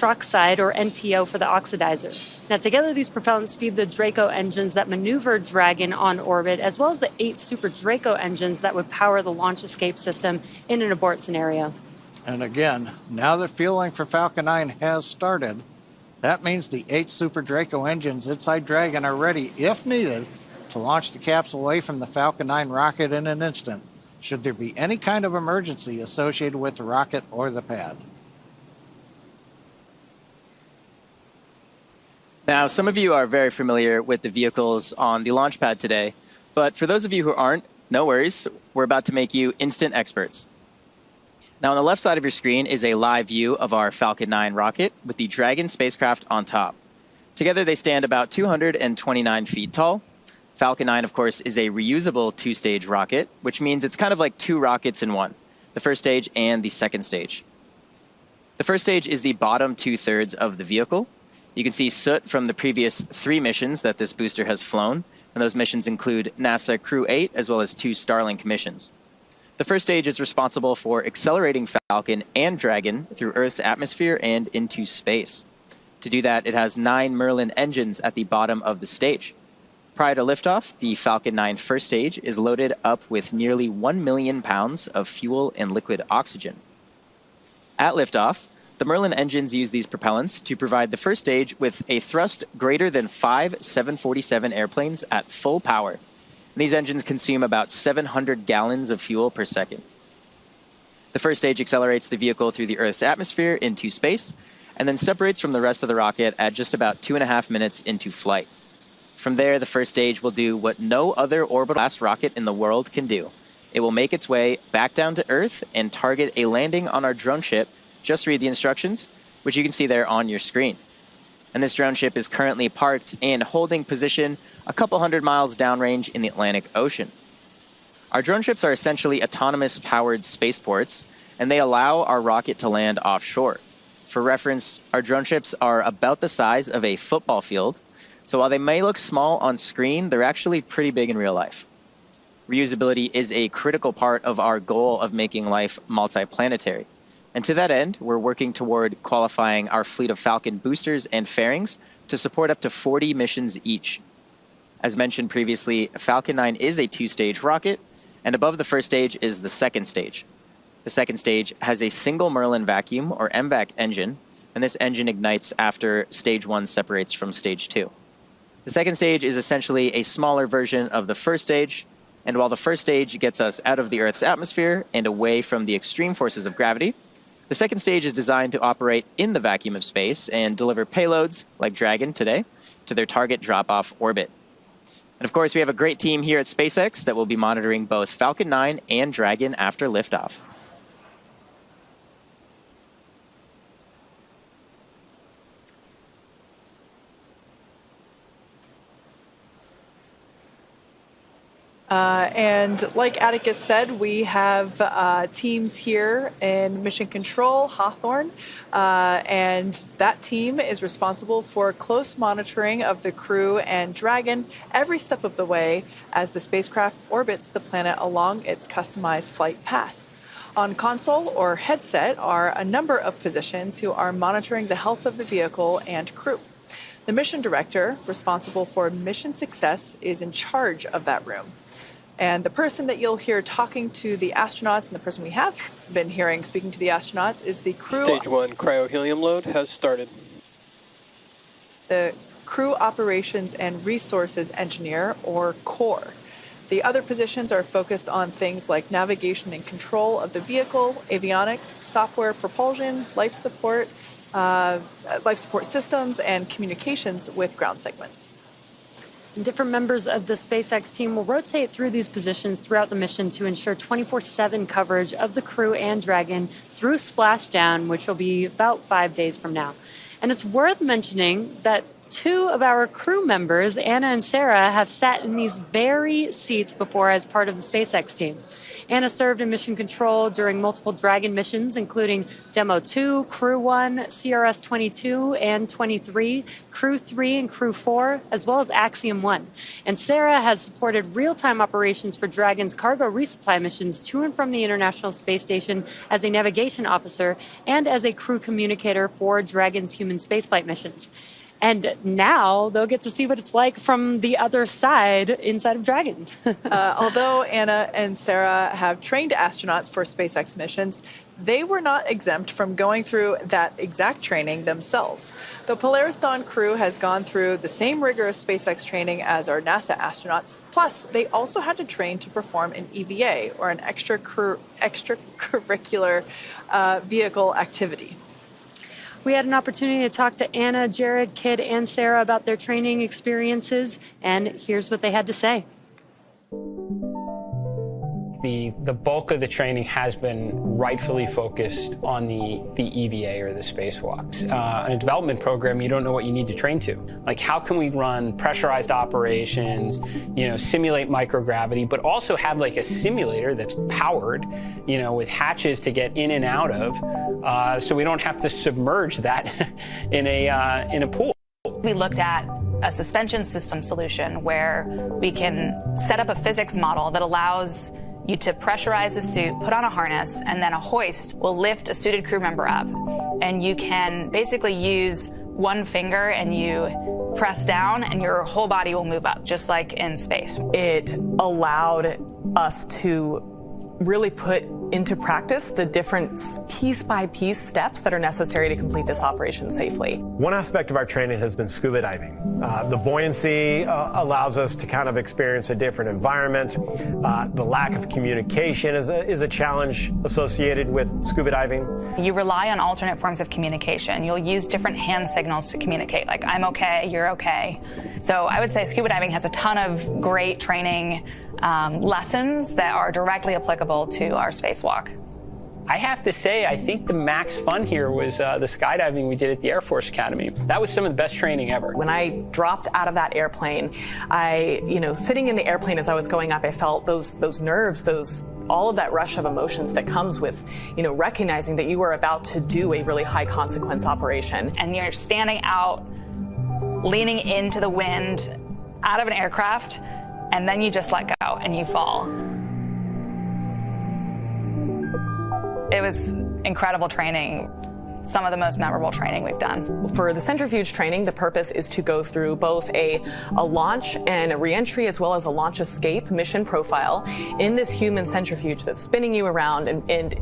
oxide, or NTO, for the oxidizer. Now, together, these propellants feed the Draco engines that maneuver Dragon on orbit, as well as the 8 Super Draco engines that would power the launch escape system in an abort scenario. And again, now that fueling for Falcon 9 has started, that means the 8 Super Draco engines inside Dragon are ready, if needed, to launch the capsule away from the Falcon 9 rocket in an instant, should there be any kind of emergency associated with the rocket or the pad. Now, some of you are very familiar with the vehicles on the launch pad today, but for those of you who aren't, no worries. We're about to make you instant experts. Now, on the left side of your screen is a live view of our Falcon 9 rocket with the Dragon spacecraft on top. Together, they stand about 229 feet tall. Falcon 9, of course, is a reusable 2-stage rocket, which means it's kind of like 2 rockets in one, the first stage and the second stage. The first stage is the bottom 2/3 of the vehicle. You can see soot from the previous 3 missions that this booster has flown, and those missions include NASA Crew 8 as well as 2 Starlink missions. The first stage is responsible for accelerating Falcon and Dragon through Earth's atmosphere and into space. To do that, it has 9 Merlin engines at the bottom of the stage. Prior to liftoff, the Falcon 9 first stage is loaded up with nearly 1 million pounds of fuel and liquid oxygen. At liftoff, the Merlin engines use these propellants to provide the first stage with a thrust greater than 5 747 airplanes at full power. And these engines consume about 700 gallons of fuel per second. The first stage accelerates the vehicle through the Earth's atmosphere into space, and then separates from the rest of the rocket at just about 2.5 minutes into flight. From there, the first stage will do what no other orbital-class rocket in the world can do. It will make its way back down to Earth and target a landing on our drone ship. Just read the instructions, which you can see there on your screen. And this drone ship is currently parked and holding position a couple hundred miles downrange in the Atlantic Ocean. Our drone ships are essentially autonomous powered spaceports, and they allow our rocket to land offshore. For reference, our drone ships are about the size of a football field, so while they may look small on screen, they're actually pretty big in real life. Reusability is a critical part of our goal of making life multiplanetary. And to that end, we're working toward qualifying our fleet of Falcon boosters and fairings to support up to 40 missions each. As mentioned previously, Falcon 9 is a 2-stage rocket, and above the first stage is the second stage. The second stage has a single Merlin vacuum, or MVAC engine, and this engine ignites after stage 1 separates from stage 2. The second stage is essentially a smaller version of the first stage, and while the first stage gets us out of the Earth's atmosphere and away from the extreme forces of gravity, the second stage is designed to operate in the vacuum of space and deliver payloads, like Dragon today, to their target drop-off orbit. And of course, we have a great team here at SpaceX that will be monitoring both Falcon 9 and Dragon after liftoff. And like Atticus said, we have teams here in Mission Control, Hawthorne, and that team is responsible for close monitoring of the Crew and Dragon every step of the way as the spacecraft orbits the planet along its customized flight path. On console or headset are a number of positions who are monitoring the health of the vehicle and crew. The mission director, responsible for mission success, is in charge of that room. And the person that you'll hear talking to the astronauts, and the person we have been hearing speaking to the astronauts, is the crew. Stage 1 cryohelium load has started. The Crew Operations and Resources Engineer, or CORE. The other positions are focused on things like navigation and control of the vehicle, avionics, software, propulsion, life support systems, and communications with ground segments. And different members of the SpaceX team will rotate through these positions throughout the mission to ensure 24/7 coverage of the Crew and Dragon through splashdown, which will be about 5 days from now. And it's worth mentioning that Two of our crew members, Anna and Sarah, have sat in these very seats before as part of the SpaceX team. Anna served in mission control during multiple Dragon missions, including Demo 2, Crew 1, CRS 22 and 23, Crew 3 and Crew 4, as well as Axiom 1. And Sarah has supported real-time operations for Dragon's cargo resupply missions to and from the International Space Station as a navigation officer and as a crew communicator for Dragon's human spaceflight missions. And now they'll get to see what it's like from the other side inside of Dragon. Although Anna and Sarah have trained astronauts for SpaceX missions, they were not exempt from going through that exact training themselves. The Polaris Dawn crew has gone through the same rigorous SpaceX training as our NASA astronauts. Plus, they also had to train to perform an EVA, or an extracurricular vehicle activity. We had an opportunity to talk to Anna, Jared, Kid, and Sarah about their training experiences, and here's what they had to say. The bulk of the training has been rightfully focused on the EVA, or the spacewalks. In a development program, you don't know what you need to train to. Like, how can we run pressurized operations, simulate microgravity, but also have like a simulator that's powered, with hatches to get in and out of, so we don't have to submerge that in a pool. We looked at a suspension system solution where we can set up a physics model that allows you to pressurize the suit, put on a harness, and then a hoist will lift a suited crew member up. And you can basically use one finger and you press down and your whole body will move up, just like in space. It allowed us to really put into practice the different piece-by-piece steps that are necessary to complete this operation safely. One aspect of our training has been scuba diving. The buoyancy allows us to kind of experience a different environment. The lack of communication is a challenge associated with scuba diving. You rely on alternate forms of communication. You'll use different hand signals to communicate, like I'm okay, you're okay. So I would say scuba diving has a ton of great training lessons that are directly applicable to our spacewalk. I have to say, I think the max fun here was the skydiving we did at the Air Force Academy. That was some of the best training ever. When I dropped out of that airplane, sitting in the airplane as I was going up, I felt those nerves, all of that rush of emotions that comes with, recognizing that you are about to do a really high consequence operation. And you're standing out, leaning into the wind, out of an aircraft, and then you just let go and you fall. It was incredible training, some of the most memorable training we've done. For the centrifuge training, the purpose is to go through both a launch and a reentry, as well as a launch escape mission profile in this human centrifuge that's spinning you around and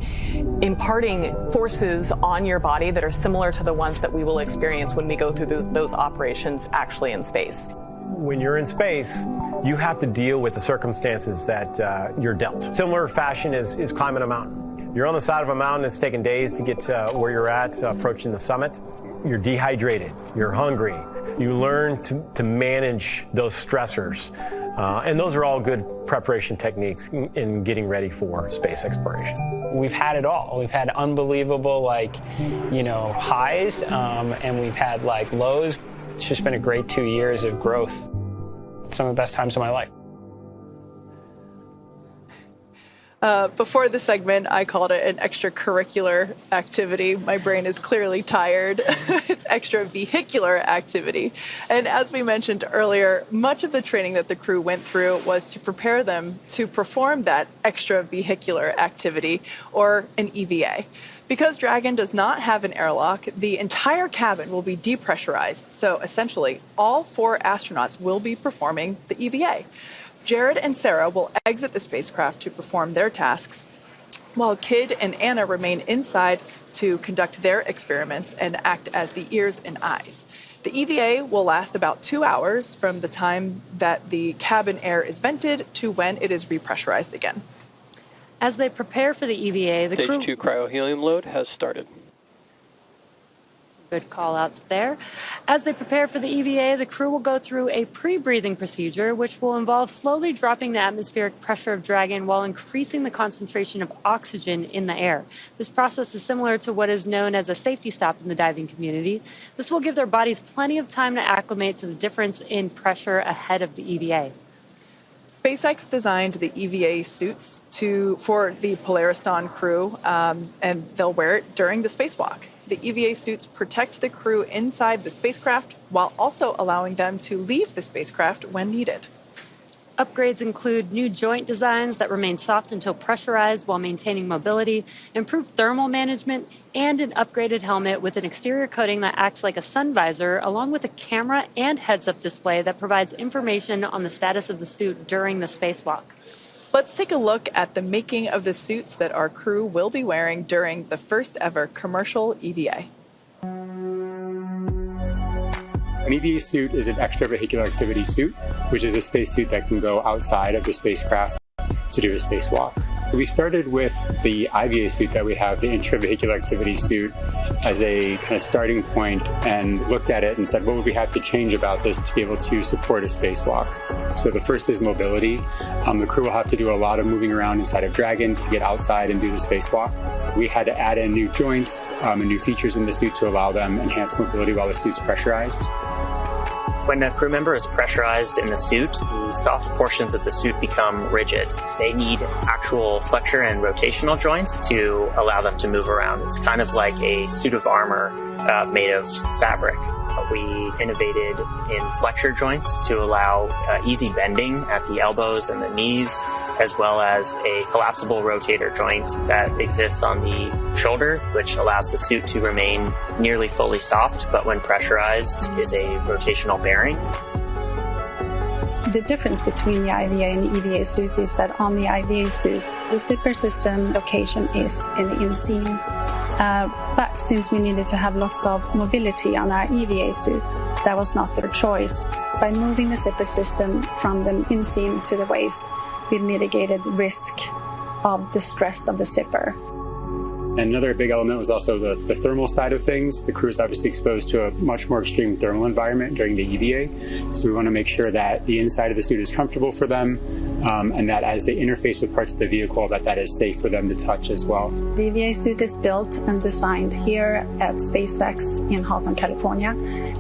imparting forces on your body that are similar to the ones that we will experience when we go through those operations actually in space. When you're in space, you have to deal with the circumstances that you're dealt. Similar fashion is climbing a mountain. You're on the side of a mountain. It's taken days to get to where you're at, approaching the summit. You're dehydrated. You're hungry. You learn to manage those stressors. And those are all good preparation techniques in getting ready for space exploration. We've had it all. We've had unbelievable, highs, and we've had, lows. It's just been a great 2 years of growth. Some of the best times of my life. Before the segment, I called it an extracurricular activity. My brain is clearly tired. It's extravehicular activity. And as we mentioned earlier, much of the training that the crew went through was to prepare them to perform that extravehicular activity, or an EVA. Because Dragon does not have an airlock, the entire cabin will be depressurized. So essentially, all 4 astronauts will be performing the EVA. Jared and Sarah will exit the spacecraft to perform their tasks, while Kid and Anna remain inside to conduct their experiments and act as the ears and eyes. The EVA will last about 2 hours from the time that the cabin air is vented to when it is repressurized again. As they prepare for the EVA, the crew... Stage 2 cryohelium load has started. Good call-outs there. As they prepare for the EVA, the crew will go through a pre-breathing procedure, which will involve slowly dropping the atmospheric pressure of Dragon while increasing the concentration of oxygen in the air. This process is similar to what is known as a safety stop in the diving community. This will give their bodies plenty of time to acclimate to the difference in pressure ahead of the EVA. SpaceX designed the EVA suits for the Polaris Dawn crew, and they'll wear it during the spacewalk. The EVA suits protect the crew inside the spacecraft while also allowing them to leave the spacecraft when needed. Upgrades include new joint designs that remain soft until pressurized while maintaining mobility, improved thermal management, and an upgraded helmet with an exterior coating that acts like a sun visor, along with a camera and heads-up display that provides information on the status of the suit during the spacewalk. Let's take a look at the making of the suits that our crew will be wearing during the first ever commercial EVA. An EVA suit is an extravehicular activity suit, which is a spacesuit that can go outside of the spacecraft to do a spacewalk. We started with the IVA suit that we have, the intravehicular activity suit, as a kind of starting point, and looked at it and said, what would we have to change about this to be able to support a spacewalk? So the first is mobility. The crew will have to do a lot of moving around inside of Dragon to get outside and do the spacewalk. We had to add in new joints and new features in the suit to allow them enhanced mobility while the suit's pressurized. When a crew member is pressurized in the suit, the soft portions of the suit become rigid. They need actual flexure and rotational joints to allow them to move around. It's kind of like a suit of armor made of fabric. We innovated in flexure joints to allow easy bending at the elbows and the knees, as well as a collapsible rotator joint that exists on the shoulder, which allows the suit to remain nearly fully soft, but when pressurized is a rotational bearing. The difference between the IVA and the EVA suit is that on the IVA suit, the zipper system location is in the inseam. But since we needed to have lots of mobility on our EVA suit, that was not their choice. By moving the zipper system from the inseam to the waist, we mitigated risk of the stress of the zipper. And another big element was also the thermal side of things. The crew is obviously exposed to a much more extreme thermal environment during the EVA. So we want to make sure that the inside of the suit is comfortable for them, and that as they interface with parts of the vehicle, that is safe for them to touch as well. The EVA suit is built and designed here at SpaceX in Hawthorne, California.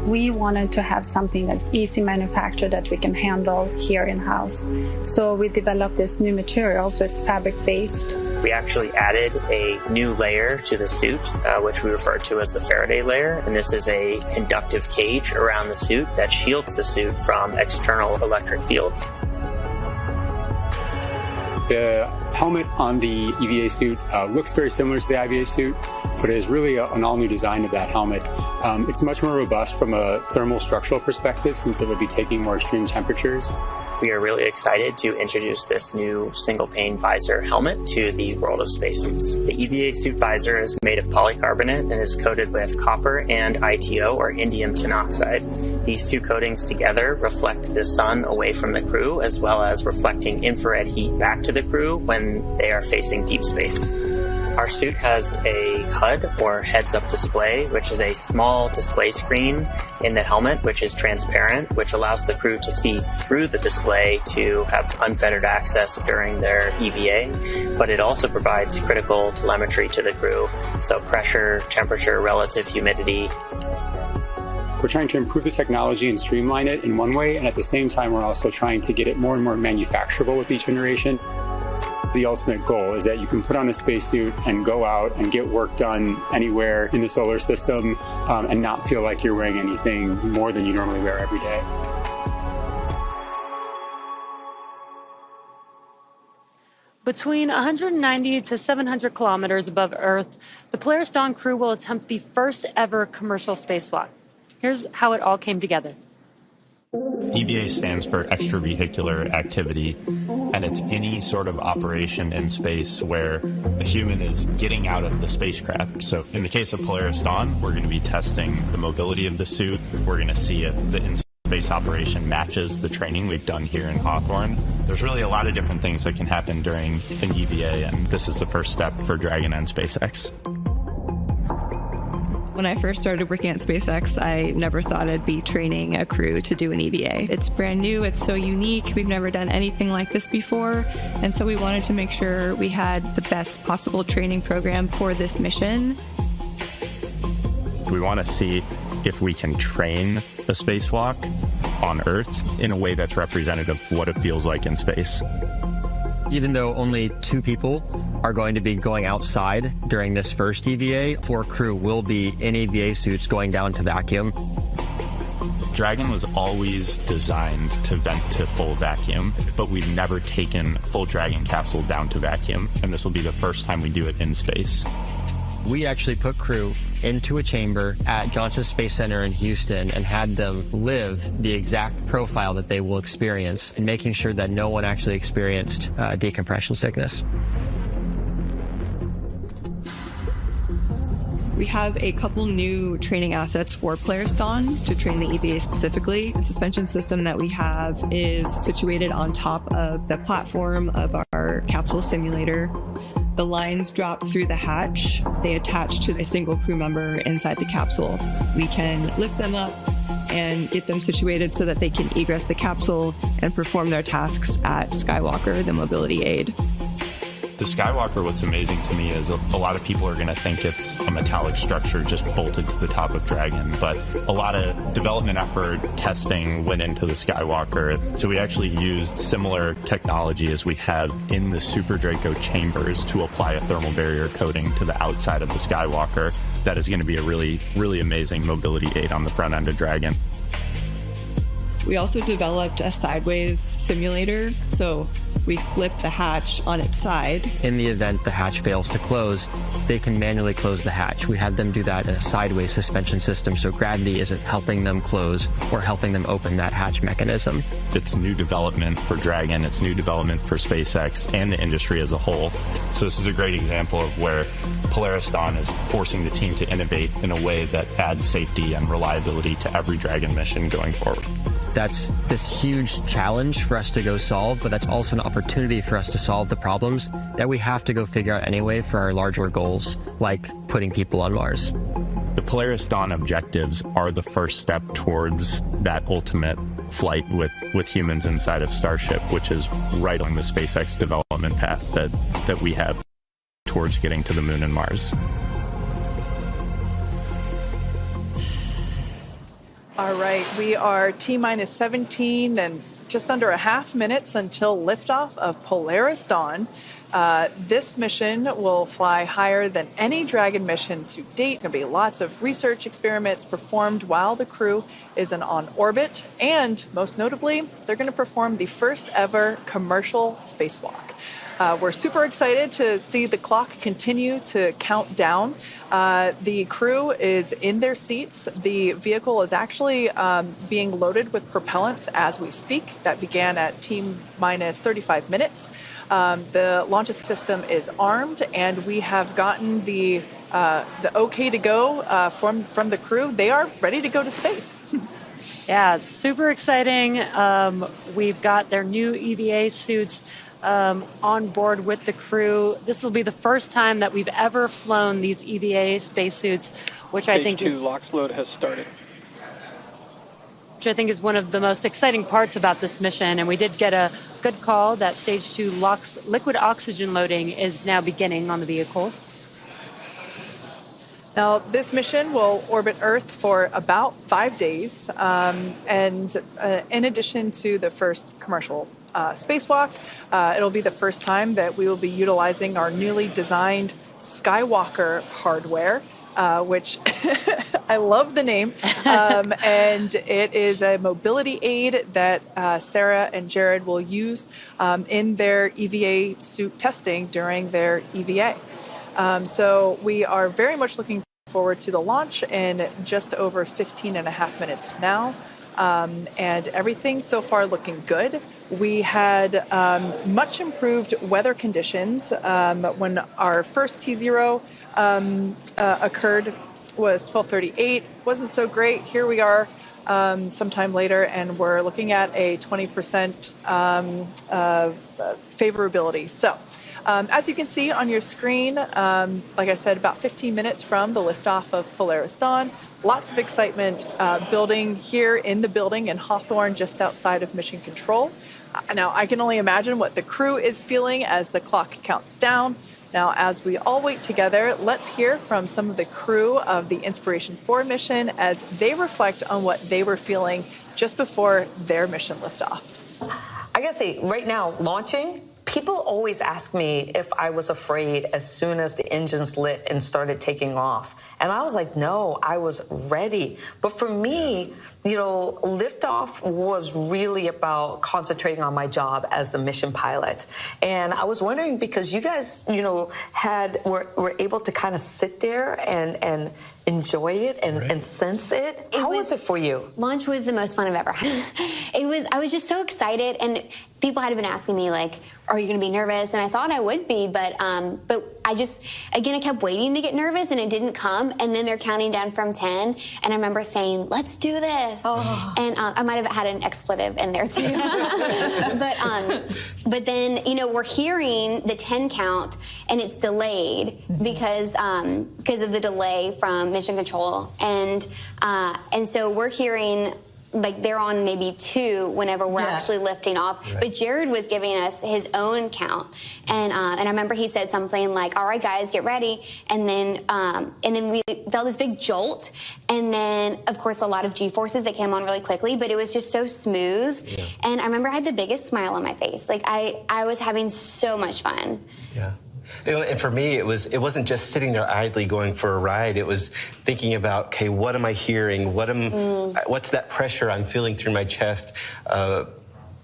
We wanted to have something that's easy manufactured that we can handle here in-house. So we developed this new material, so it's fabric-based. We actually added a new layer to the suit, which we refer to as the Faraday layer. And this is a conductive cage around the suit that shields the suit from external electric fields. The helmet on the EVA suit looks very similar to the IVA suit, but it is really an all-new design of that helmet. It's much more robust from a thermal structural perspective, since it will be taking more extreme temperatures. We are really excited to introduce this new single-pane visor helmet to the world of spacesuits. The EVA suit visor is made of polycarbonate and is coated with copper and ITO, or indium tinoxide. These two coatings together reflect the sun away from the crew, as well as reflecting infrared heat back to the crew when they are facing deep space. Our suit has a HUD, or heads-up display, which is a small display screen in the helmet, which is transparent, which allows the crew to see through the display to have unfettered access during their EVA, but it also provides critical telemetry to the crew, so pressure, temperature, relative humidity. We're trying to improve the technology and streamline it in one way, and at the same time we're also trying to get it more and more manufacturable with each generation. The ultimate goal is that you can put on a spacesuit and go out and get work done anywhere in the solar system and not feel like you're wearing anything more than you normally wear every day. Between 190 to 700 kilometers above Earth, the Polaris Dawn crew will attempt the first ever commercial spacewalk. Here's how it all came together. EVA stands for extravehicular activity, and it's any sort of operation in space where a human is getting out of the spacecraft. So in the case of Polaris Dawn, we're going to be testing the mobility of the suit. We're going to see if the in-space operation matches the training we've done here in Hawthorne. There's really a lot of different things that can happen during an EVA, and this is the first step for Dragon and SpaceX. When I first started working at SpaceX, I never thought I'd be training a crew to do an EVA. It's brand new, it's so unique, we've never done anything like this before, and so we wanted to make sure we had the best possible training program for this mission. We want to see if we can train a spacewalk on Earth in a way that's representative of what it feels like in space. Even though only 2 people are going to be going outside during this first EVA, 4 crew will be in EVA suits going down to vacuum. Dragon was always designed to vent to full vacuum, but we've never taken full Dragon capsule down to vacuum, and this will be the first time we do it in space. We actually put crew into a chamber at Johnson Space Center in Houston and had them live the exact profile that they will experience, and making sure that no one actually experienced decompression sickness. We have a couple new training assets for Polaris Dawn to train the EVA specifically. The suspension system that we have is situated on top of the platform of our capsule simulator. The lines drop through the hatch. They attach to a single crew member inside the capsule. We can lift them up and get them situated so that they can egress the capsule and perform their tasks at Skywalker, the mobility aid. The Skywalker, what's amazing to me is a lot of people are going to think it's a metallic structure just bolted to the top of Dragon, but a lot of development effort, testing went into the Skywalker. So we actually used similar technology as we have in the Super Draco chambers to apply a thermal barrier coating to the outside of the Skywalker. That is going to be a really, really amazing mobility aid on the front end of Dragon. We also developed a sideways simulator, so we flip the hatch on its side. In the event the hatch fails to close, they can manually close the hatch. We had them do that in a sideways suspension system, so gravity isn't helping them close or helping them open that hatch mechanism. It's new development for Dragon, it's new development for SpaceX and the industry as a whole. So this is a great example of where Polaris Dawn is forcing the team to innovate in a way that adds safety and reliability to every Dragon mission going forward. That's this huge challenge for us to go solve, but that's also an opportunity for us to solve the problems that we have to go figure out anyway for our larger goals, like putting people on Mars. The Polaris Dawn objectives are the first step towards that ultimate flight with humans inside of Starship, which is right on the SpaceX development path that we have towards getting to the Moon and Mars. All right, we are T-minus 17 and just under a half minutes until liftoff of Polaris Dawn. This mission will fly higher than any Dragon mission to date. There'll be lots of research experiments performed while the crew is on orbit. And most notably, they're going to perform the first ever commercial spacewalk. We're super excited to see the clock continue to count down. The crew is in their seats. The vehicle is actually being loaded with propellants as we speak. That began at T-minus 35 minutes. The launch system is armed, and we have gotten the okay to go from the crew. They are ready to go to space. Yeah, it's super exciting. We've got their new EVA suits on board with the crew. This will be the first time that we've ever flown these EVA spacesuits, which I think is... Stage 2 LOX load has started. Which I think is one of the most exciting parts about this mission. And we did get a good call that Stage 2 LOX liquid oxygen loading is now beginning on the vehicle. Now, this mission will orbit Earth for about 5 days. And in addition to the first commercial spacewalk, it'll be the first time that we will be utilizing our newly designed Skywalker hardware, which I love the name. And it is a mobility aid that Sarah and Jared will use in their EVA suit testing during their EVA. So we are very much looking forward to the launch in just over 15 and a half minutes now. And everything so far looking good. We had much improved weather conditions when our first T0 occurred was 12:38. Wasn't so great. Here we are sometime later, and we're looking at a 20% favorability. So As you can see on your screen, like I said, about 15 minutes from the liftoff of Polaris Dawn. Lots of excitement building here in the building in Hawthorne, just outside of Mission Control. Now, I can only imagine what the crew is feeling as the clock counts down. Now, as we all wait together, let's hear from some of the crew of the Inspiration 4 mission as they reflect on what they were feeling just before their mission liftoff. I gotta say, right now, launching, people always ask me if I was afraid as soon as the engines lit and started taking off. And I was like, no, I was ready. But for me, you know, liftoff was really about concentrating on my job as the mission pilot. And I was wondering, because you guys, you know, were able to kind of sit there and enjoy it and sense it. How was it for you? Launch was the most fun I've ever had. I was just so excited, and people had been asking me, like, are you going to be nervous? And I thought I would be, but I just, again, I kept waiting to get nervous, and it didn't come. And then they're counting down from 10, and I remember saying, let's do this. Oh. And I might have had an expletive in there, too. But then, you know, we're hearing the 10 count, and it's delayed because of the delay from Mission Control. And so we're hearing, like, they're on maybe 2 whenever we're actually lifting off. Right. But Jared was giving us his own count. And I remember he said something like, all right, guys, get ready. And then we felt this big jolt. And then, of course, a lot of G-forces that came on really quickly, but it was just so smooth. Yeah. And I remember I had the biggest smile on my face. Like, I was having so much fun. Yeah. You know, and for me, it wasn't just sitting there idly going for a ride. It was thinking about, okay, what am I hearing? What's that pressure I'm feeling through my chest?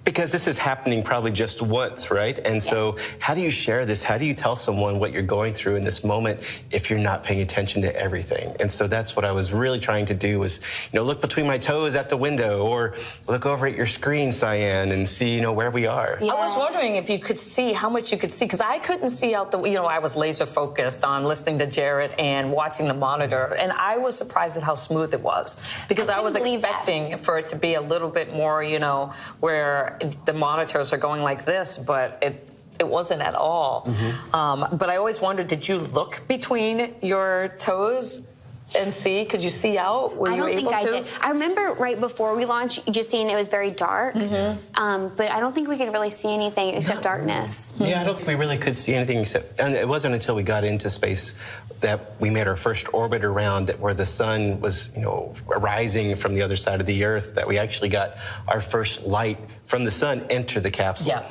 Because this is happening probably just once, right? And so how do you share this? How do you tell someone what you're going through in this moment if you're not paying attention to everything? And so that's what I was really trying to do, was, you know, look between my toes at the window, or look over at your screen, Cyan, and see, you know, where we are. Yeah. I was wondering if you could see how much you could see, because I couldn't see out the, you know, I was laser focused on listening to Jared and watching the monitor, and I was surprised at how smooth it was, because I was expecting for it to be a little bit more, you know, where the monitors are going like this, but it wasn't at all. Mm-hmm. But I always wondered, did you look between your toes and see? Could you see out? Were you able to? I don't think I did. I remember right before we launched, just seeing it was very dark. Mm-hmm. But I don't think we could really see anything except darkness. Yeah, I don't think we really could see anything except, and it wasn't until we got into space that we made our first orbit around it, where the sun was, you know, rising from the other side of the Earth, that we actually got our first light from the sun enter the capsule. Yeah.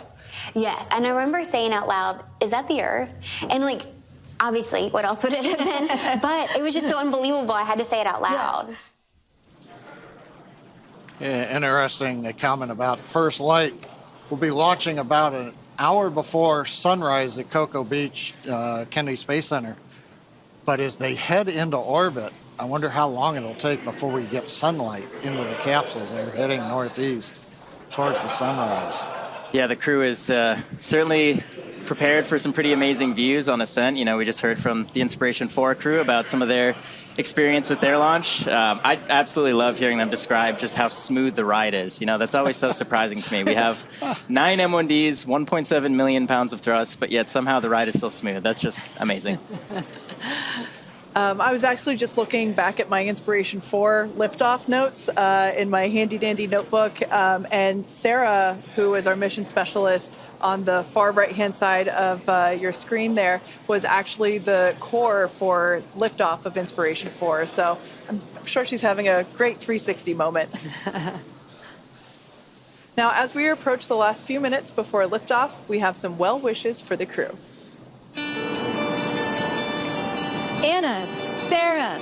Yes, and I remember saying out loud, is that the Earth? And, like, obviously, what else would it have been? But it was just so unbelievable, I had to say it out loud. Yeah, interesting comment about first light. We'll be launching about an hour before sunrise at Cocoa Beach, Kennedy Space Center. But as they head into orbit, I wonder how long it'll take before we get sunlight into the capsules. They're heading northeast towards the sunrise. Yeah, the crew is certainly prepared for some pretty amazing views on Ascent. You know, we just heard from the Inspiration 4 crew about some of their experience with their launch. I absolutely love hearing them describe just how smooth the ride is. You know, that's always so surprising to me. We have 9 M1Ds, 1.7 million pounds of thrust, but yet somehow the ride is still smooth. That's just amazing. I was actually just looking back at my Inspiration 4 liftoff notes in my handy-dandy notebook, and Sarah, who is our mission specialist on the far right-hand side of your screen there, was actually the core for liftoff of Inspiration 4. So I'm sure she's having a great 360 moment. Now, as we approach the last few minutes before liftoff, we have some well wishes for the crew. Anna, Sarah,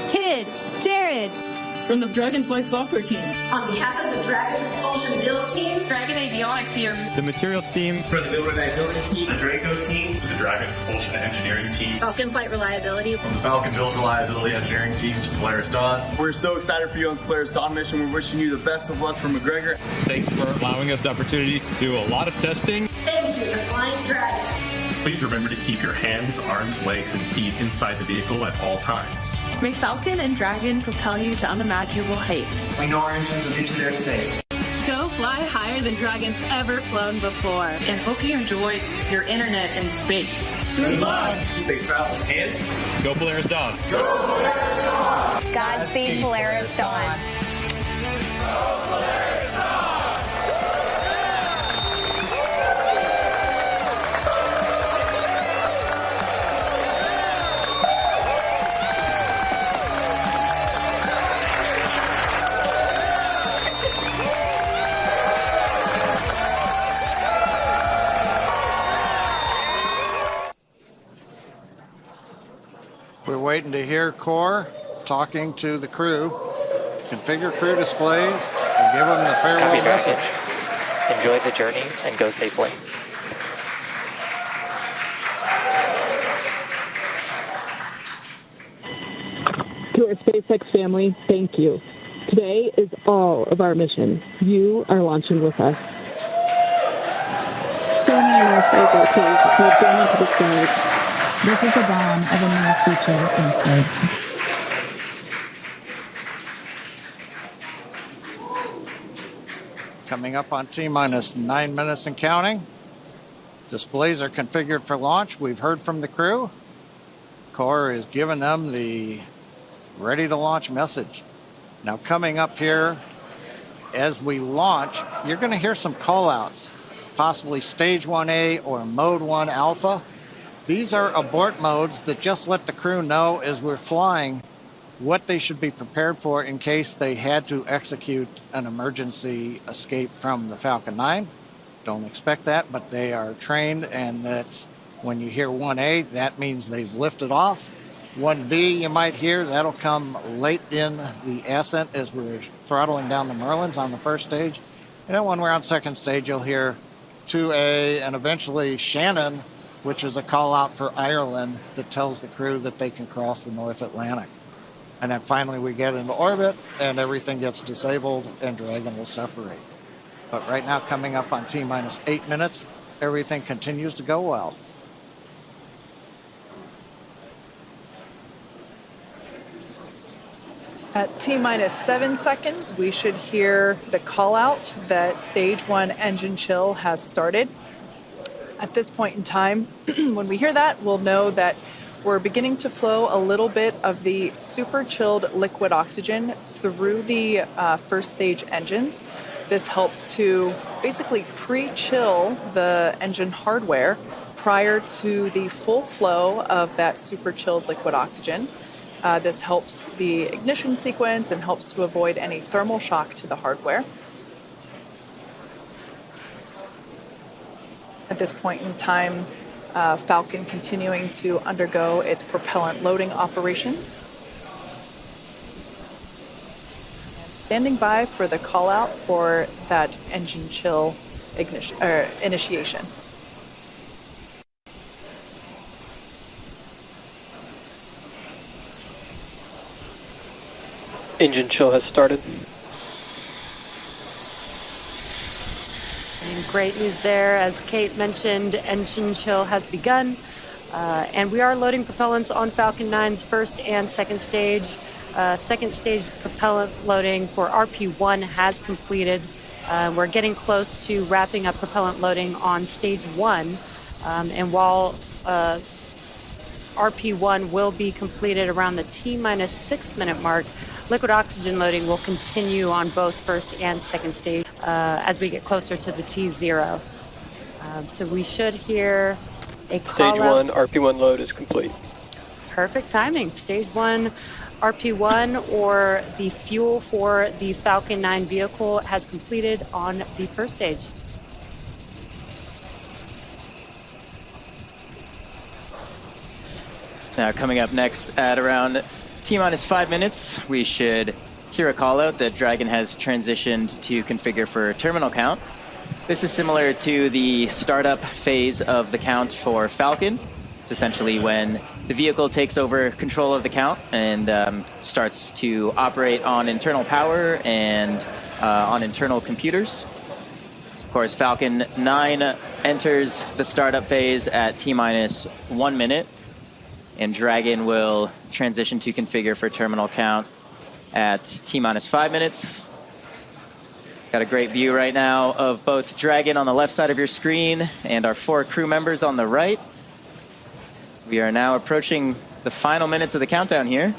Kid, Jared. From the Dragon Flight software team. On behalf of the Dragon Propulsion Build team. Dragon Avionics here. The materials team. For the Build Reliability team. The Draco team. The Dragon Propulsion Engineering team. Falcon Flight Reliability. From the Falcon Build Reliability Engineering team to Polaris Dawn. We're so excited for you on the Polaris Dawn mission. We're wishing you the best of luck from McGregor. Thanks for allowing us the opportunity to do a lot of testing. Thank you, the Flying Dragon. Please remember to keep your hands, arms, legs, and feet inside the vehicle at all times. May Falcon and Dragon propel you to unimaginable heights. We know our engines will get you there safe. Go fly higher than Dragon's ever flown before. And hope you enjoy your internet in space. Good luck. Safe travels and Go Polaris Dawn. Go Polaris Dawn. Godspeed, Polaris Dawn. Go Polaris Dawn. We're waiting to hear Core talking to the crew, configure crew displays, and give them the farewell message. Enjoy the journey and go safely. To our SpaceX family, thank you. Today is all of our mission. You are launching with us. So many more SpaceX who have gone into the stage. This is the dawn of a new future in space. Coming up on T-minus 9 minutes and counting. Displays are configured for launch. We've heard from the crew. Core is giving them the ready to launch message. Now coming up here, as we launch, you're going to hear some call outs, possibly stage 1A or mode 1 alpha. These are abort modes that just let the crew know as we're flying what they should be prepared for in case they had to execute an emergency escape from the Falcon 9. Don't expect that, but they are trained, and that's when you hear 1A, that means they've lifted off. 1B you might hear, that'll come late in the ascent as we're throttling down the Merlins on the first stage. And then when we're on second stage, you'll hear 2A and eventually Shannon, which is a call out for Ireland that tells the crew that they can cross the North Atlantic. And then finally we get into orbit and everything gets disabled and Dragon will separate. But right now, coming up on T-minus 8 minutes, everything continues to go well. At T-minus 7 seconds, we should hear the call out that stage 1 engine chill has started. At this point in time, when we hear that, we'll know that we're beginning to flow a little bit of the super chilled liquid oxygen through the first stage engines. This helps to basically pre-chill the engine hardware prior to the full flow of that super chilled liquid oxygen. This helps the ignition sequence and helps to avoid any thermal shock to the hardware. At this point in time, Falcon continuing to undergo its propellant loading operations. And standing by for the call out for that engine chill initiation. Engine chill has started. And great news there. As Kate mentioned, engine chill has begun. And we are loading propellants on Falcon 9's first and second stage. Second stage propellant loading for RP1 has completed. We're getting close to wrapping up propellant loading on stage 1. And while RP1 will be completed around the T-minus 6 minute mark, liquid oxygen loading will continue on both first and second stage as we get closer to the T0. So we should hear a call out. Stage 1 RP1 load is complete. Perfect timing. Stage 1 RP1, or the fuel for the Falcon 9 vehicle, has completed on the first stage. Now coming up next at around T-minus 5 minutes, we should hear a call out that Dragon has transitioned to configure for terminal count. This is similar to the startup phase of the count for Falcon. It's essentially when the vehicle takes over control of the count and starts to operate on internal power and on internal computers. So of course, Falcon 9 enters the startup phase at T-minus 1 minute. And Dragon will transition to configure for terminal count at T-minus 5 minutes. Got a great view right now of both Dragon on the left side of your screen and our 4 crew members on the right. We are now approaching the final minutes of the countdown here.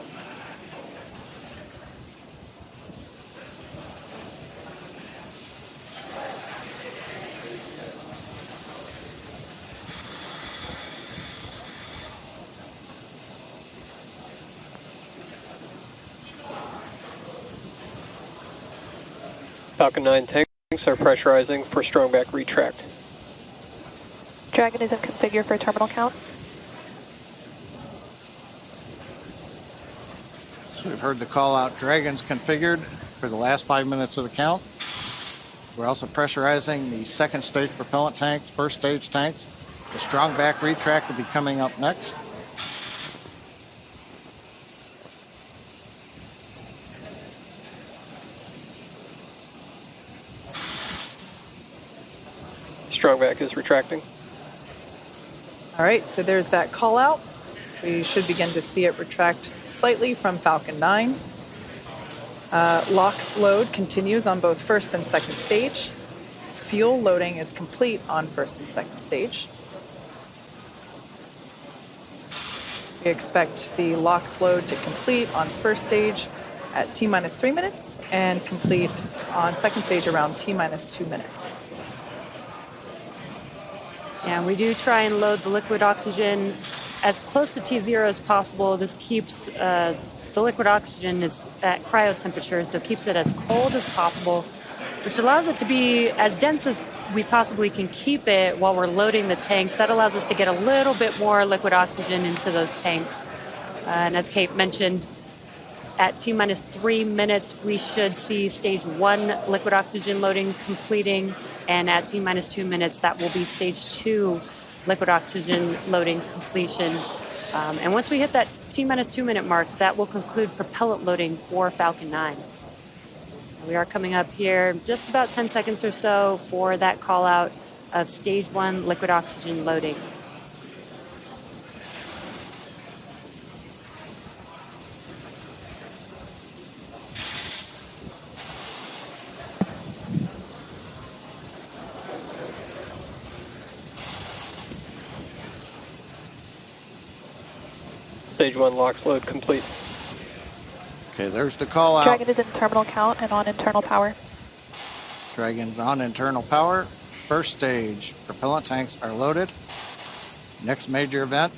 Falcon 9 tanks are pressurizing for strong back retract. Dragon isn't configured for terminal count. So we've heard the call out. Dragon's configured for the last 5 minutes of the count. We're also pressurizing the second stage propellant tanks, first stage tanks. The strong back retract will be coming up next. Strong back is retracting. All right, so there's that call out. We should begin to see it retract slightly from Falcon 9. LOX load continues on both first and second stage. Fuel loading is complete on first and second stage. We expect the LOX load to complete on first stage at T-minus 3 minutes and complete on second stage around T-minus 2 minutes. Yeah, we do try and load the liquid oxygen as close to T0 as possible. This keeps the liquid oxygen is at cryo temperature, so it keeps it as cold as possible, which allows it to be as dense as we possibly can keep it while we're loading the tanks. That allows us to get a little bit more liquid oxygen into those tanks. And as Kate mentioned, at T-minus 3 minutes, we should see stage 1 liquid oxygen loading completing. And at T-minus 2 minutes, that will be stage 2 liquid oxygen loading completion. And once we hit that T-minus 2 minute mark, that will conclude propellant loading for Falcon 9. We are coming up here just about 10 seconds or so for that call out of stage 1 liquid oxygen loading. Stage 1 LOX load complete. Okay, there's the call out. Dragon is in terminal count and on internal power. Dragon's on internal power. First stage, propellant tanks are loaded. Next major event,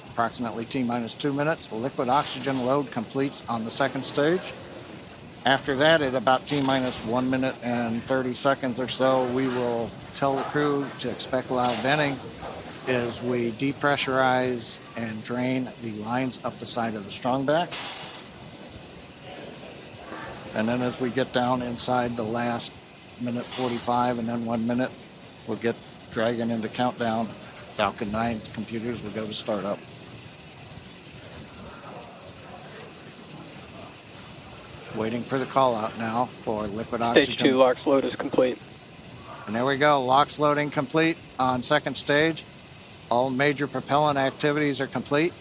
approximately T-minus 2 minutes, liquid oxygen load completes on the second stage. After that, at about T-minus 1 minute and 30 seconds or so, we will tell the crew to expect loud venting as we depressurize and drain the lines up the side of the strong back. And then as we get down inside the last minute 45 and then 1 minute, we'll get Dragon into countdown. Falcon 9's computers will go to startup. Waiting for the call out now for liquid oxygen. Stage 2 LOX load is complete. And there we go, LOX loading complete on second stage. All major propellant activities are complete.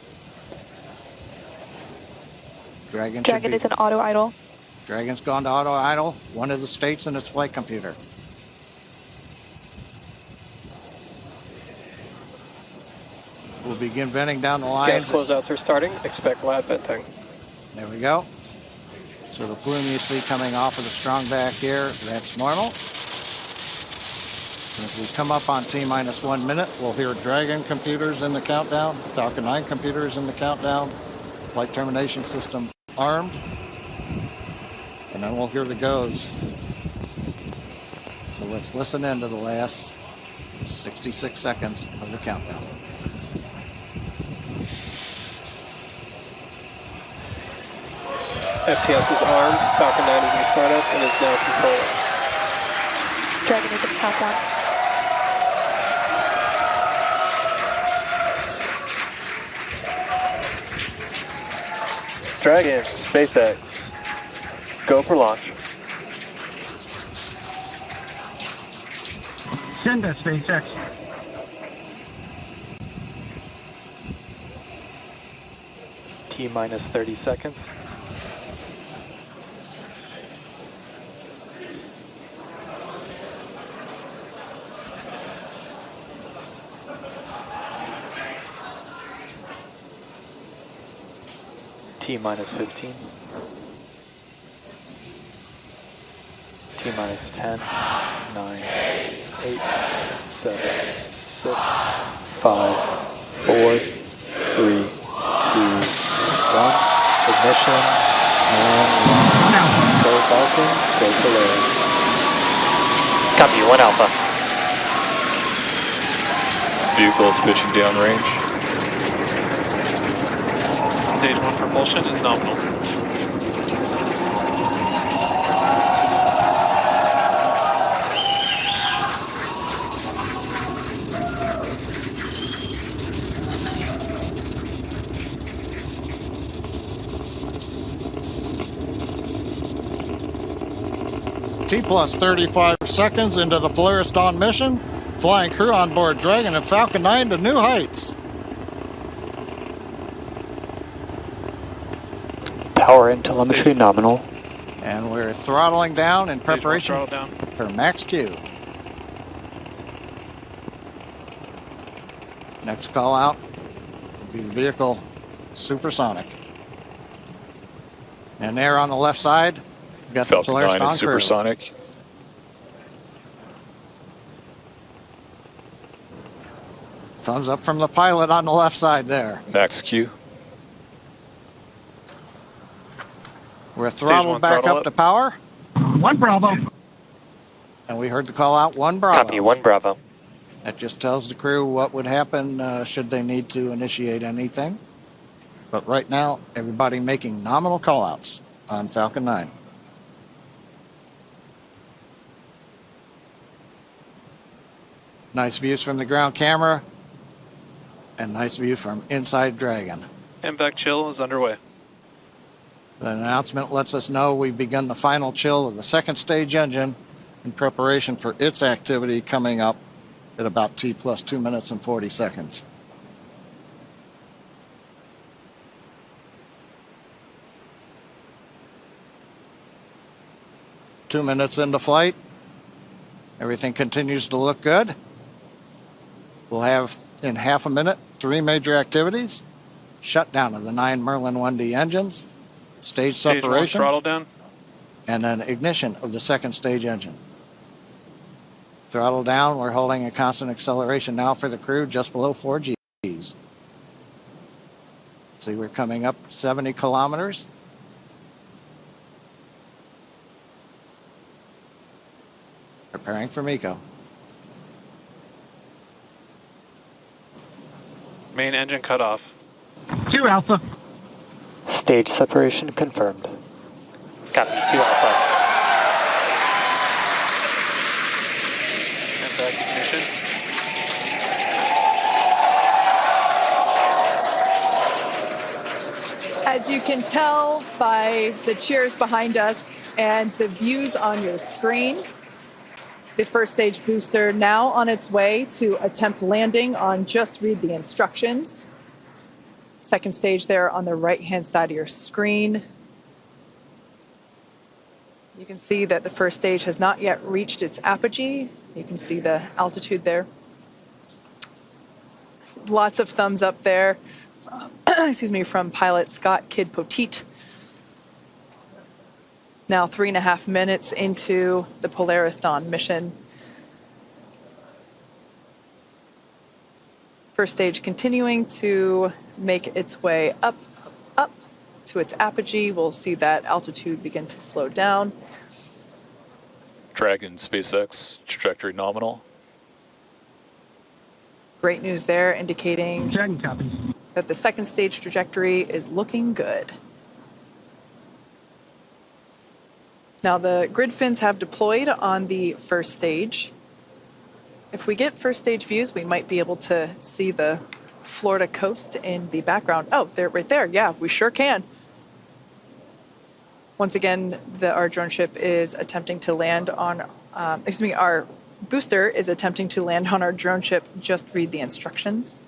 Dragon is in auto idle. Dragon's gone to auto idle, one of the states in its flight computer. We'll begin venting down the lines. Gas closeouts are starting. Expect loud venting. There we go. So the plume you see coming off of the strong back here, that's normal. As we come up on T-minus 1 minute, we'll hear Dragon computers in the countdown, Falcon 9 computers in the countdown, flight termination system armed, and then we'll hear the goes. So let's listen into the last 66 seconds of the countdown. FTS is armed, Falcon 9 is in startup and is now controlling. Dragon is in countdown. Dragon, SpaceX, go for launch. Send us, SpaceX. T-minus 30 seconds. T minus 15. T minus 10, 9, 8, 7, 6, 5, 4, 3, 2, 1. Ignition and launch. Go Falcon, go Polaris. Copy, 1 Alpha. Vehicle is pitching downrange. Stage 1 propulsion is nominal. T plus 35 seconds into the Polaris Dawn mission, flying crew on board Dragon and Falcon 9 to new heights. Power and telemetry nominal. And we're throttling down in preparation for max Q. Next call out, the vehicle supersonic. And there on the left side, we've got the Polaris Dawn crew. Supersonic. Thumbs up from the pilot on the left side there. Max Q. We're throttled back up to power. 1 Bravo. And we heard the call out 1 Bravo. Copy, 1 Bravo. That just tells the crew what would happen should they need to initiate anything. But right now, everybody making nominal callouts on Falcon 9. Nice views from the ground camera and nice view from inside Dragon. MVAC chill is underway. The announcement lets us know we've begun the final chill of the second stage engine in preparation for its activity coming up at about T plus 2 minutes and 40 seconds. Two minutes into flight. Everything continues to look good. We'll have in half a minute 3 major activities: shutdown of the 9 Merlin 1D engines, stage separation, throttle down, and then ignition of the second stage engine. Throttle down, we're holding a constant acceleration now for the crew just below 4 Gs. See, we're coming up 70 kilometers. Preparing for MECO. main engine cut off. 2 Alpha. Stage separation confirmed. Copy, 2 Alpha. MVAC ignition. As you can tell by the cheers behind us and the views on your screen, the first stage booster now on its way to attempt landing on Just Read the Instructions. Second stage there on the right-hand side of your screen. You can see that the first stage has not yet reached its apogee. You can see the altitude there. Lots of thumbs up there from, from pilot Scott Kid Poteet. Now 3.5 minutes into the Polaris Dawn mission. First stage continuing to make its way up to its apogee. We'll see that altitude begin to slow down. Dragon SpaceX trajectory nominal. Great news there, indicating Dragon copy. that the second stage trajectory is looking good. Now the grid fins have deployed on the first stage. If we get first stage views, we might be able to see the Florida coast in the background. Oh, they're right there. Yeah, we sure can. Once again, our drone ship is attempting to land on, our booster is attempting to land on our drone ship. Just read the instructions.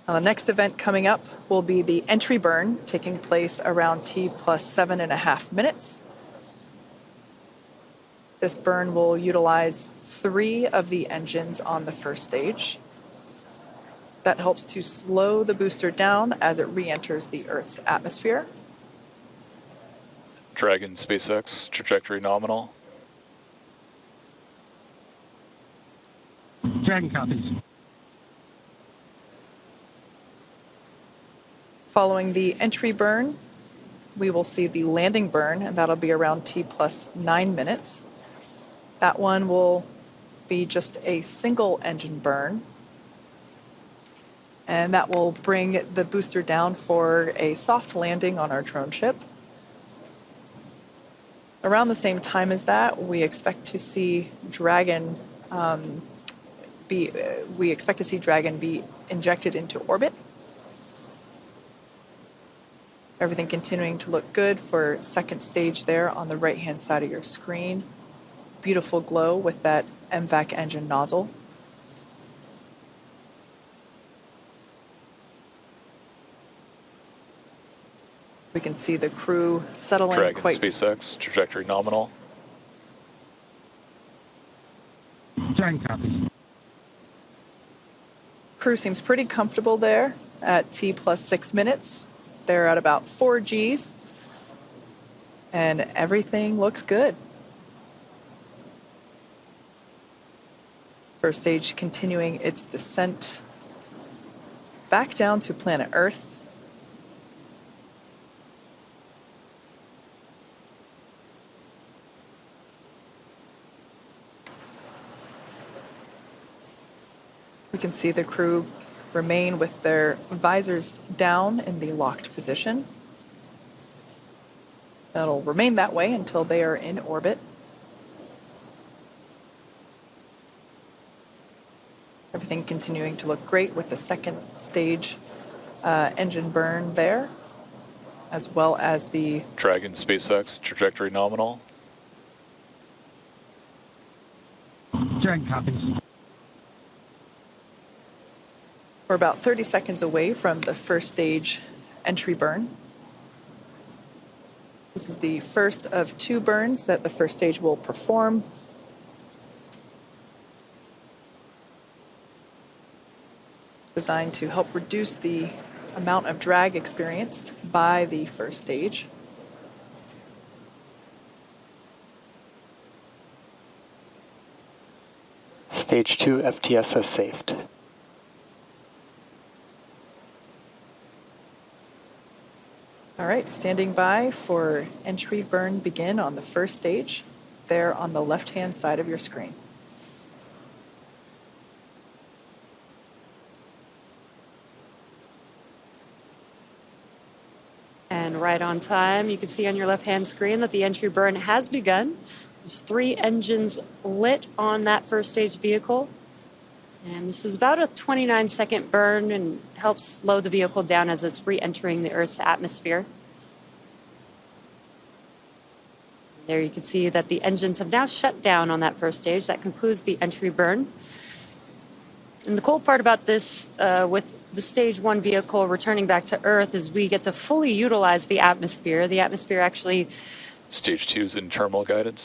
Now, the next event coming up will be the entry burn, taking place around T plus 7.5 minutes. This burn will utilize 3 of the engines on the first stage. That helps to slow the booster down as it re-enters the Earth's atmosphere. Dragon SpaceX, trajectory nominal. Dragon copies. Following the entry burn, we will see the landing burn, and that'll be around T plus 9 minutes. That one will be just a single engine burn, and that will bring the booster down for a soft landing on our drone ship. Around the same time as that, we expect to see Dragon be injected into orbit. Everything continuing to look good for second stage there on the right-hand side of your screen. Beautiful glow with that MVAC engine nozzle. We can see the crew settling Dragon quite... SpaceX, trajectory nominal. Dragon copies. Crew seems pretty comfortable there at T plus 6 minutes. They're at about 4 Gs, and everything looks good. First stage continuing its descent back down to planet Earth. We can see the crew remain with their visors down in the locked position. That'll remain that way until they are in orbit. Everything continuing to look great with the second stage engine burn there, as well as the Dragon SpaceX, trajectory nominal. Dragon copies. We're about 30 seconds away from the first stage entry burn. This is the first of 2 burns that the first stage will perform. Designed to help reduce the amount of drag experienced by the first stage. Stage 2 FTSS saved. All right, standing by for entry burn begin on the first stage, there on the left-hand side of your screen. And right on time, you can see on your left-hand screen that the entry burn has begun. There's 3 engines lit on that first stage vehicle. And this is about a 29-second burn and helps slow the vehicle down as it's re-entering the Earth's atmosphere. There you can see that the engines have now shut down on that first stage. That concludes the entry burn. And the cool part about this, with the stage 1 vehicle returning back to Earth, is we get to fully utilize the atmosphere. The atmosphere actually... Stage 2 is internal guidance.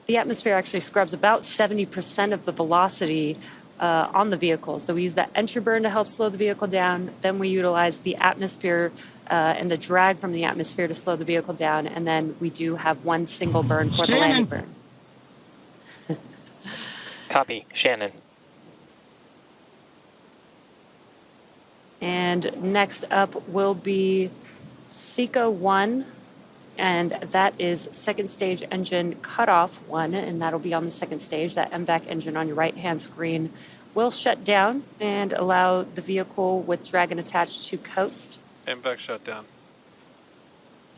The atmosphere actually scrubs about 70% of the velocity on the vehicle. So we use that entry burn to help slow the vehicle down. Then we utilize the atmosphere and the drag from the atmosphere to slow the vehicle down. And then we do have 1 single burn for the landing burn. Copy, Shannon. And next up will be SECA 1. And that is second stage engine cutoff 1, and that'll be on the second stage. That MVAC engine on your right-hand screen will shut down and allow the vehicle with Dragon attached to coast. MVAC shut down.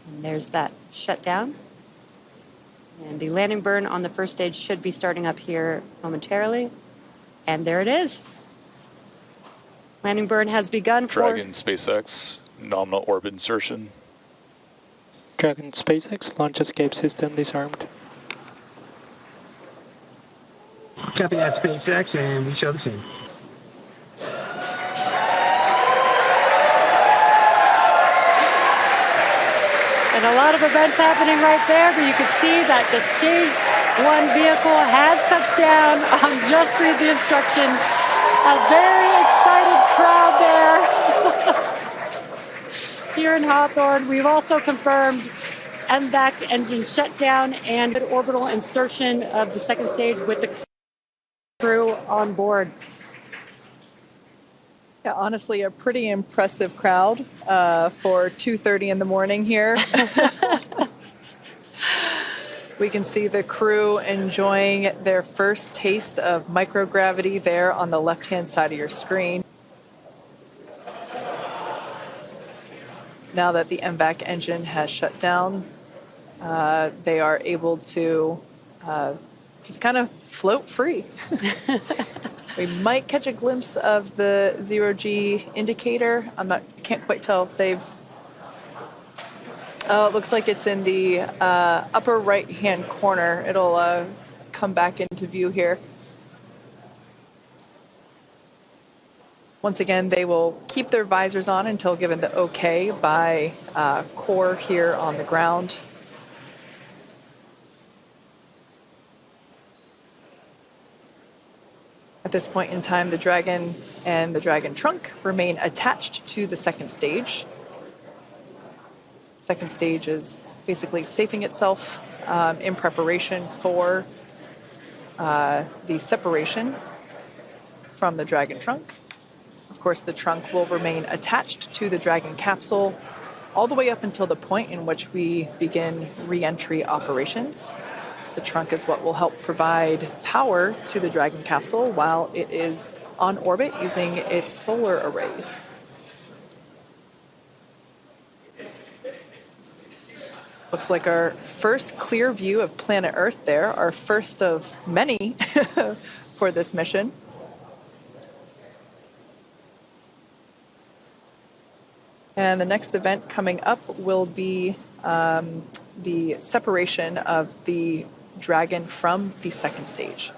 And there's that shutdown. And the landing burn on the first stage should be starting up here momentarily. And there it is. Landing burn has begun for... Dragon SpaceX, nominal orbit insertion. Dragon SpaceX, launch escape system disarmed. Copy that, SpaceX, and we show the same. And a lot of events happening right there, but you can see that the stage 1 vehicle has touched down. Just read the instructions. A very exciting Here in Hawthorne, we've also confirmed MVAC engine shutdown and orbital insertion of the second stage with the crew on board. Yeah, honestly, a pretty impressive crowd for 2:30 in the morning here. We can see the crew enjoying their first taste of microgravity there on the left-hand side of your screen. Now that the MVAC engine has shut down, they are able to just kind of float free. We might catch a glimpse of the zero-G indicator. Can't quite tell if they've... Oh, it looks like it's in the upper right-hand corner. It'll come back into view here. Once again, they will keep their visors on until given the okay by core here on the ground. At this point in time, the Dragon and the Dragon trunk remain attached to the second stage. Second stage is basically safing itself in preparation for the separation from the Dragon trunk. Of course, the trunk will remain attached to the Dragon capsule all the way up until the point in which we begin re-entry operations. The trunk is what will help provide power to the Dragon capsule while it is on orbit using its solar arrays. Looks like our first clear view of planet Earth there, our first of many for this mission. And the next event coming up will be the separation of the Dragon from the second stage.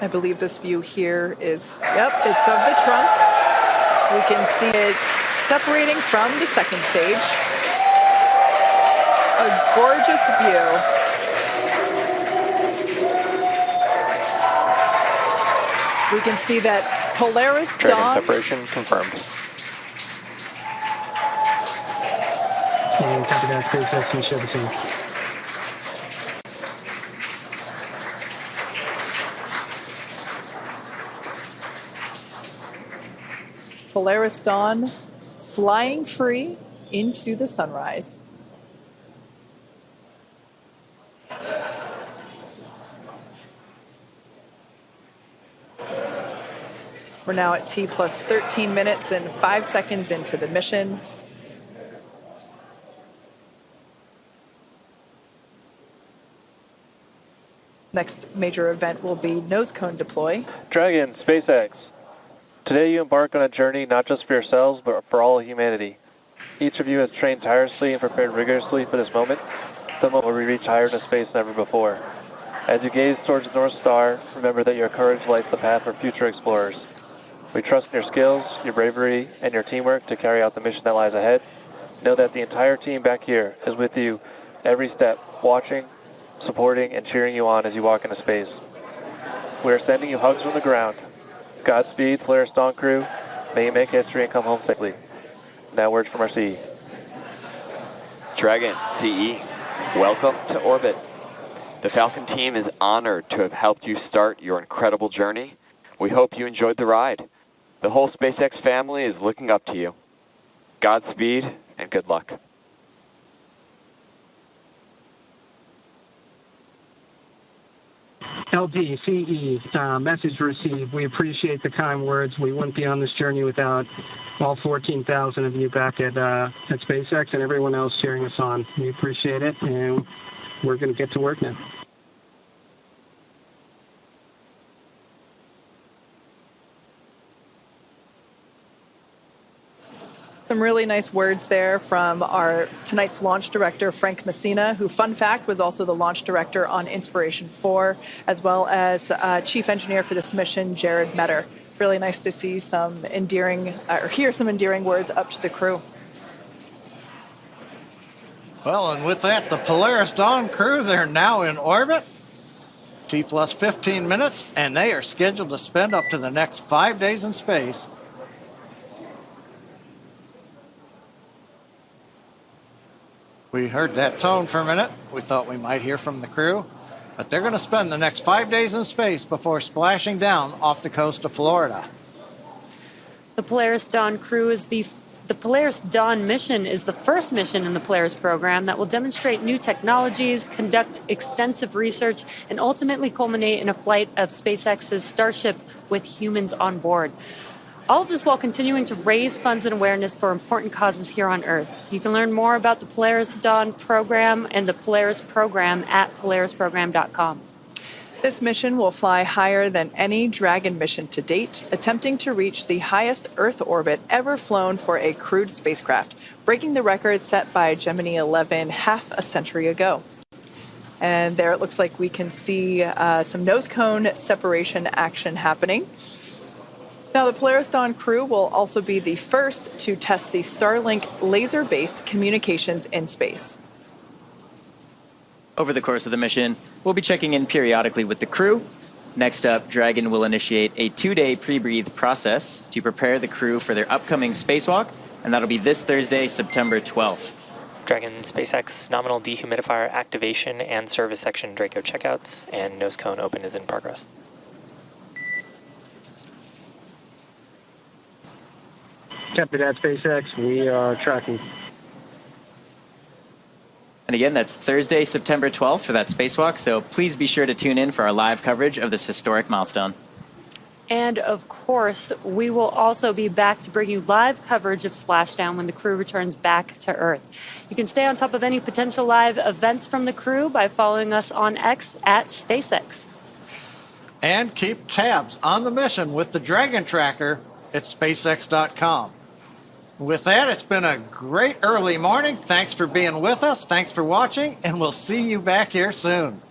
I believe this view here is, yep, it's of the trunk. We can see it separating from the second stage. A gorgeous view. We can see that Polaris Dawn. Separation confirmed. And copy that, SpaceX, you show the team. Polaris Dawn flying free into the sunrise. We're now at T plus 13 minutes and 5 seconds into the mission. Next major event will be nose cone deploy. Dragon, SpaceX. Today you embark on a journey not just for yourselves, but for all of humanity. Each of you has trained tirelessly and prepared rigorously for this moment, the moment where we reach higher into space than ever before. As you gaze towards the North Star, remember that your courage lights the path for future explorers. We trust in your skills, your bravery, and your teamwork to carry out the mission that lies ahead. Know that the entire team back here is with you every step, watching, supporting, and cheering you on as you walk into space. We are sending you hugs from the ground. Godspeed, Polaris Dawn crew. May you make history and come home safely. Now words from our CE. Dragon, CE, welcome to orbit. The Falcon team is honored to have helped you start your incredible journey. We hope you enjoyed the ride. The whole SpaceX family is looking up to you. Godspeed and good luck. LD, CE, message received. We appreciate the kind words. We wouldn't be on this journey without all 14,000 of you back at SpaceX and everyone else cheering us on. We appreciate it, and we're going to get to work now. Some really nice words there from our tonight's launch director, Frank Messina, who, fun fact, was also the launch director on Inspiration 4, as well as chief engineer for this mission, Jared Metter. really nice to see some endearing, or hear some endearing words up to the crew. Well, and with that, the Polaris Dawn crew, they're now in orbit. T plus 15 minutes, and they are scheduled to spend up to the next 5 days in space. We heard that tone for a minute. We thought we might hear from the crew, but they're going to spend the next 5 days in space before splashing down off the coast of Florida. The Polaris Dawn crew is the Polaris Dawn mission is the first mission in the Polaris program that will demonstrate new technologies, conduct extensive research, and ultimately culminate in a flight of SpaceX's Starship with humans on board. All of this while continuing to raise funds and awareness for important causes here on Earth. You can learn more about the Polaris Dawn program and the Polaris program at polarisprogram.com. This mission will fly higher than any Dragon mission to date, attempting to reach the highest Earth orbit ever flown for a crewed spacecraft, breaking the record set by Gemini 11 half a century ago. And there it looks like we can see some nose cone separation action happening. Now, the Polaris Dawn crew will also be the first to test the Starlink laser-based communications in space. Over the course of the mission, we'll be checking in periodically with the crew. Next up, Dragon will initiate a 2-day pre-breathe process to prepare the crew for their upcoming spacewalk, and that'll be this Thursday, September 12th. Dragon SpaceX nominal dehumidifier activation and service section Draco checkouts, and nose cone open is in progress. Copy that, SpaceX. We are tracking. And again, that's Thursday, September 12th for that spacewalk, so please be sure to tune in for our live coverage of this historic milestone. And of course, we will also be back to bring you live coverage of Splashdown when the crew returns back to Earth. You can stay on top of any potential live events from the crew by following us on X at SpaceX. And keep tabs on the mission with the Dragon Tracker at SpaceX.com. With that, it's been a great early morning. Thanks for being with us. Thanks for watching, and we'll see you back here soon.